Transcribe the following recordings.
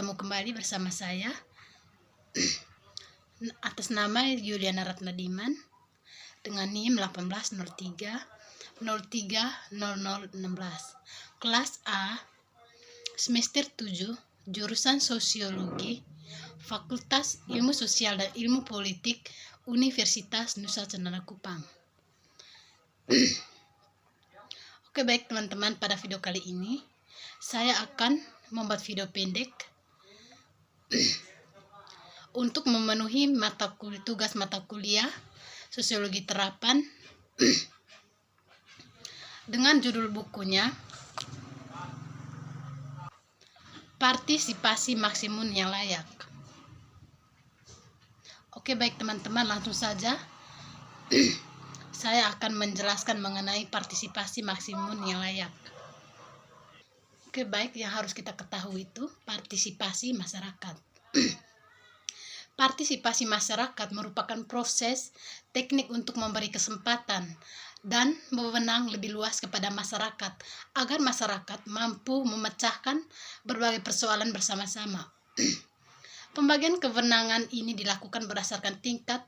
bertemu kembali bersama saya atas nama Yuliana Ratnadiman dengan NIM 1803 030016, kelas A, semester 7, jurusan Sosiologi, Fakultas Ilmu Sosial dan Ilmu Politik, Universitas Nusa Cendana Kupang. Oke, baik teman-teman, pada video kali ini saya akan membuat video pendek untuk memenuhi tugas mata kuliah Sosiologi Terapan dengan judul bukunya Partisipasi Maksimum yang Layak. Oke, baik teman-teman, langsung saja saya akan menjelaskan mengenai partisipasi maksimum yang layak. Oke, baik, yang harus kita ketahui itu partisipasi masyarakat. Partisipasi masyarakat merupakan proses teknik untuk memberi kesempatan dan wewenang lebih luas kepada masyarakat agar masyarakat mampu memecahkan berbagai persoalan bersama-sama. Pembagian kewenangan ini dilakukan berdasarkan tingkat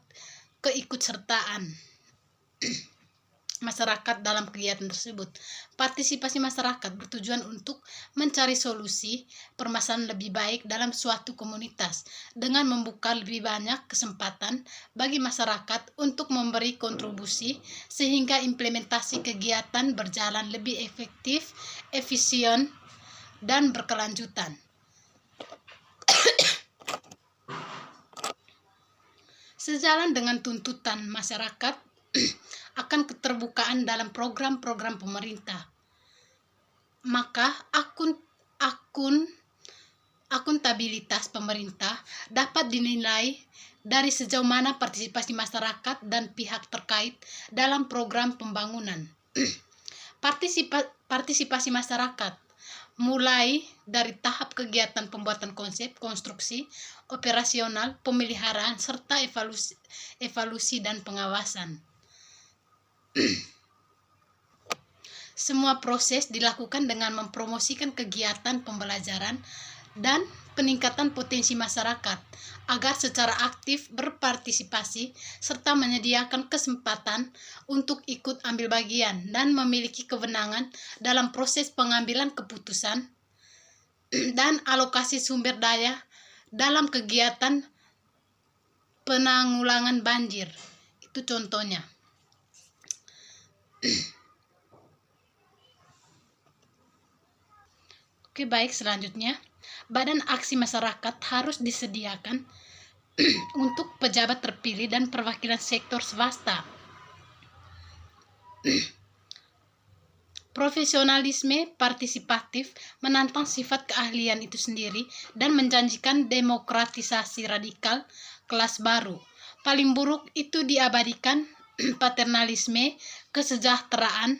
keikutsertaan masyarakat dalam kegiatan tersebut. Partisipasi masyarakat bertujuan untuk mencari solusi permasalahan lebih baik dalam suatu komunitas dengan membuka lebih banyak kesempatan bagi masyarakat untuk memberi kontribusi sehingga implementasi kegiatan berjalan lebih efektif, efisien, dan berkelanjutan. Sejalan dengan tuntutan masyarakat akan keterbukaan dalam program-program pemerintah, maka akuntabilitas pemerintah dapat dinilai dari sejauh mana partisipasi masyarakat dan pihak terkait dalam program pembangunan. Partisipasi masyarakat mulai dari tahap kegiatan pembuatan konsep, konstruksi, operasional, pemeliharaan, serta evaluasi dan pengawasan. Semua proses dilakukan dengan mempromosikan kegiatan pembelajaran dan peningkatan potensi masyarakat agar secara aktif berpartisipasi serta menyediakan kesempatan untuk ikut ambil bagian dan memiliki kewenangan dalam proses pengambilan keputusan dan alokasi sumber daya dalam kegiatan penanggulangan banjir. Itu contohnya. Oke, baik, selanjutnya badan aksi masyarakat harus disediakan untuk pejabat terpilih dan perwakilan sektor swasta. Profesionalisme partisipatif menantang sifat keahlian itu sendiri dan menjanjikan demokratisasi radikal kelas baru. Paling buruk itu diabadikan paternalisme kesejahteraan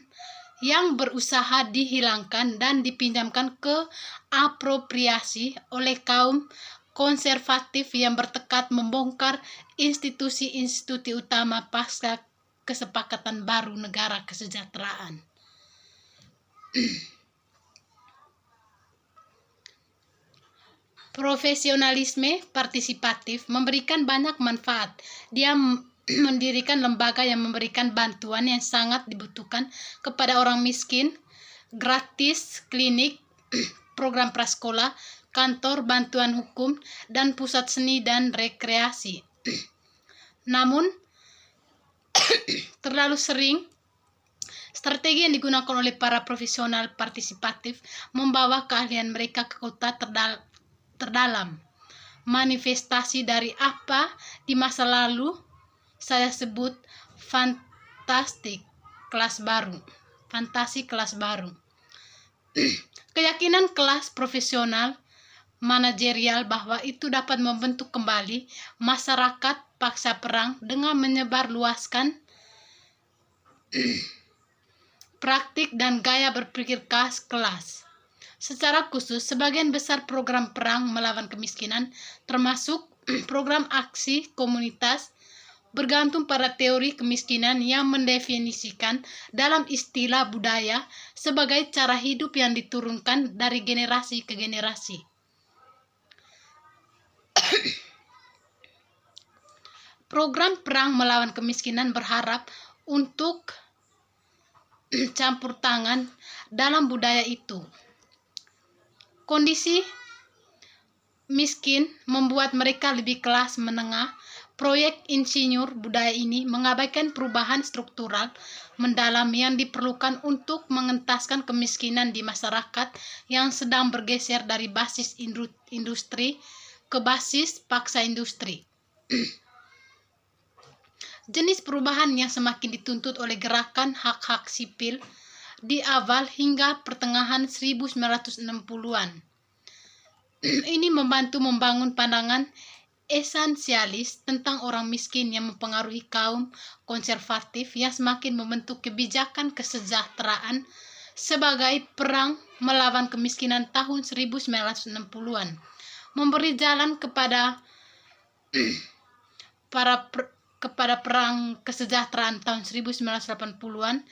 yang berusaha dihilangkan dan dipinjamkan ke apropriasi oleh kaum konservatif yang bertekad membongkar institusi-institusi utama pasca kesepakatan baru negara kesejahteraan. Profesionalisme partisipatif memberikan banyak manfaat. Dia mendirikan lembaga yang memberikan bantuan yang sangat dibutuhkan kepada orang miskin, gratis klinik, program prasekolah, kantor bantuan hukum, dan pusat seni dan rekreasi. Namun, terlalu sering strategi yang digunakan oleh para profesional partisipatif membawa keahlian mereka ke kota terdalam. Manifestasi dari apa di masa lalu saya sebut fantasi kelas baru. Keyakinan kelas profesional manajerial bahwa itu dapat membentuk kembali masyarakat pasca perang dengan menyebarluaskan praktik dan gaya berpikir kelas. Secara khusus, sebagian besar program perang melawan kemiskinan, termasuk program aksi komunitas, bergantung pada teori kemiskinan yang mendefinisikan dalam istilah budaya sebagai cara hidup yang diturunkan dari generasi ke generasi. Program perang melawan kemiskinan berharap untuk campur tangan dalam budaya itu. Kondisi miskin membuat mereka lebih kelas menengah. Proyek insinyur budaya ini mengabaikan perubahan struktural mendalam yang diperlukan untuk mengentaskan kemiskinan di masyarakat yang sedang bergeser dari basis industri ke basis paksa industri. Jenis perubahan yang semakin dituntut oleh gerakan hak-hak sipil di awal hingga pertengahan 1960-an. Ini membantu membangun pandangan esensialis tentang orang miskin yang mempengaruhi kaum konservatif yang semakin membentuk kebijakan kesejahteraan sebagai perang melawan kemiskinan tahun 1960-an. Memberi jalan kepada perang kesejahteraan tahun 1980-an.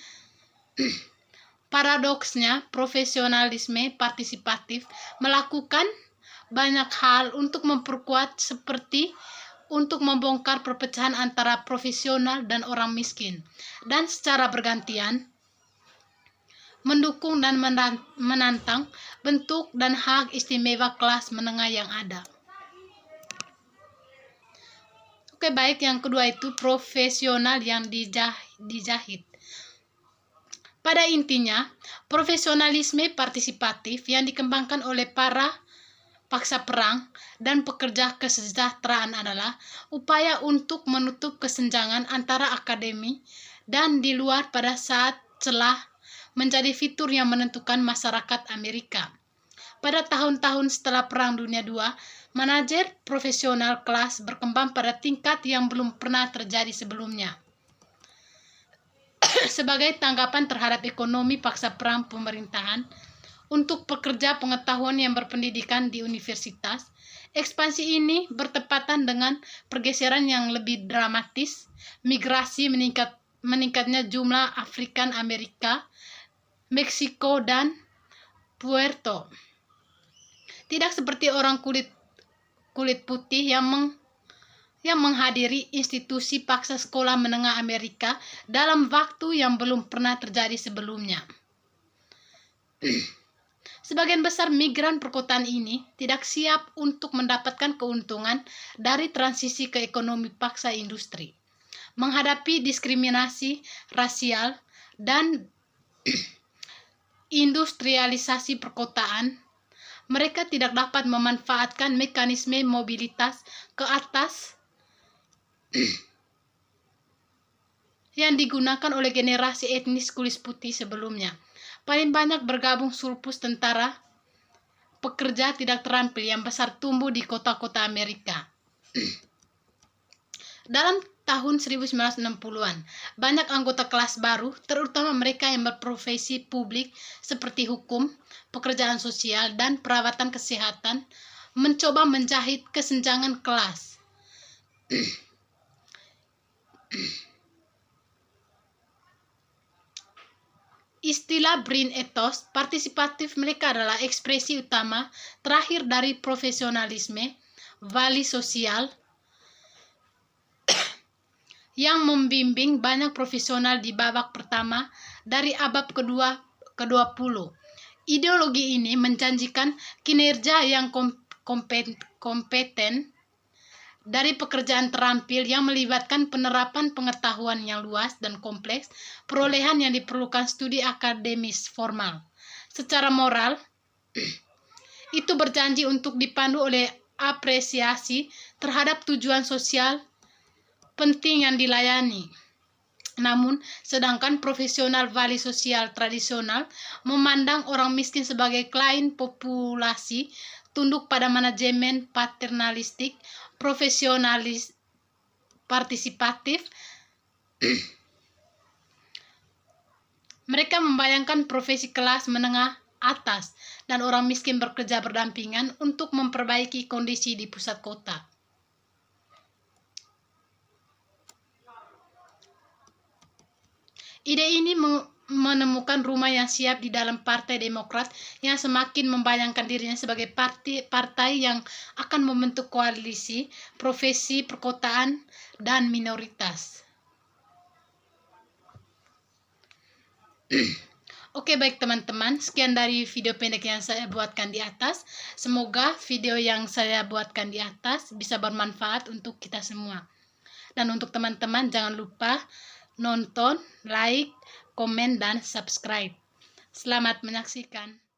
Paradoksnya, profesionalisme partisipatif melakukan banyak hal untuk memperkuat, seperti untuk membongkar perpecahan antara profesional dan orang miskin, dan secara bergantian mendukung dan menantang bentuk dan hak istimewa kelas menengah yang ada. Oke, baik, yang kedua itu profesional yang dijahit. Pada intinya, profesionalisme partisipatif yang dikembangkan oleh para paksa perang dan pekerja kesejahteraan adalah upaya untuk menutup kesenjangan antara akademi dan di luar pada saat celah menjadi fitur yang menentukan masyarakat Amerika. Pada tahun-tahun setelah Perang Dunia II, manajer profesional kelas berkembang pada tingkat yang belum pernah terjadi sebelumnya. Sebagai tanggapan terhadap ekonomi paksa perang pemerintahan, untuk pekerja pengetahuan yang berpendidikan di universitas, ekspansi ini bertepatan dengan pergeseran yang lebih dramatis, migrasi meningkatnya jumlah Afrikan Amerika, Meksiko, dan Puerto. Tidak seperti orang kulit putih yang menghadiri institusi paksa sekolah menengah Amerika dalam waktu yang belum pernah terjadi sebelumnya. Sebagian besar migran perkotaan ini tidak siap untuk mendapatkan keuntungan dari transisi ke ekonomi paksa industri. Menghadapi diskriminasi rasial dan industrialisasi perkotaan, mereka tidak dapat memanfaatkan mekanisme mobilitas ke atas yang digunakan oleh generasi etnis kulit putih sebelumnya. Paling banyak bergabung surplus tentara pekerja tidak terampil yang besar tumbuh di kota-kota Amerika. Dalam tahun 1960-an, banyak anggota kelas baru, terutama mereka yang berprofesi publik seperti hukum, pekerjaan sosial, dan perawatan kesehatan, mencoba menjahit kesenjangan kelas. Istilah Brin ethos partisipatif mereka adalah ekspresi utama terakhir dari profesionalisme vali sosial yang membimbing banyak profesional di babak pertama dari abad ke-20. Ideologi ini menjanjikan kinerja yang kompeten dari pekerjaan terampil yang melibatkan penerapan pengetahuan yang luas dan kompleks, perolehan yang diperlukan studi akademis formal. Secara moral, itu berjanji untuk dipandu oleh apresiasi terhadap tujuan sosial penting yang dilayani. Namun, sedangkan profesional vali sosial tradisional memandang orang miskin sebagai klien populasi, tunduk pada manajemen paternalistik, profesionalis partisipatif. Mereka membayangkan profesi kelas menengah atas dan orang miskin bekerja berdampingan untuk memperbaiki kondisi di pusat kota. Ide ini menemukan rumah yang siap di dalam Partai Demokrat yang semakin membayangkan dirinya sebagai partai yang akan membentuk koalisi profesi, perkotaan, dan minoritas. Oke, baik teman-teman, sekian dari video pendek yang saya buatkan di atas. Semoga video yang saya buatkan di atas bisa bermanfaat untuk kita semua. Dan untuk teman-teman, jangan lupa nonton, like, komen, dan subscribe. Selamat menyaksikan.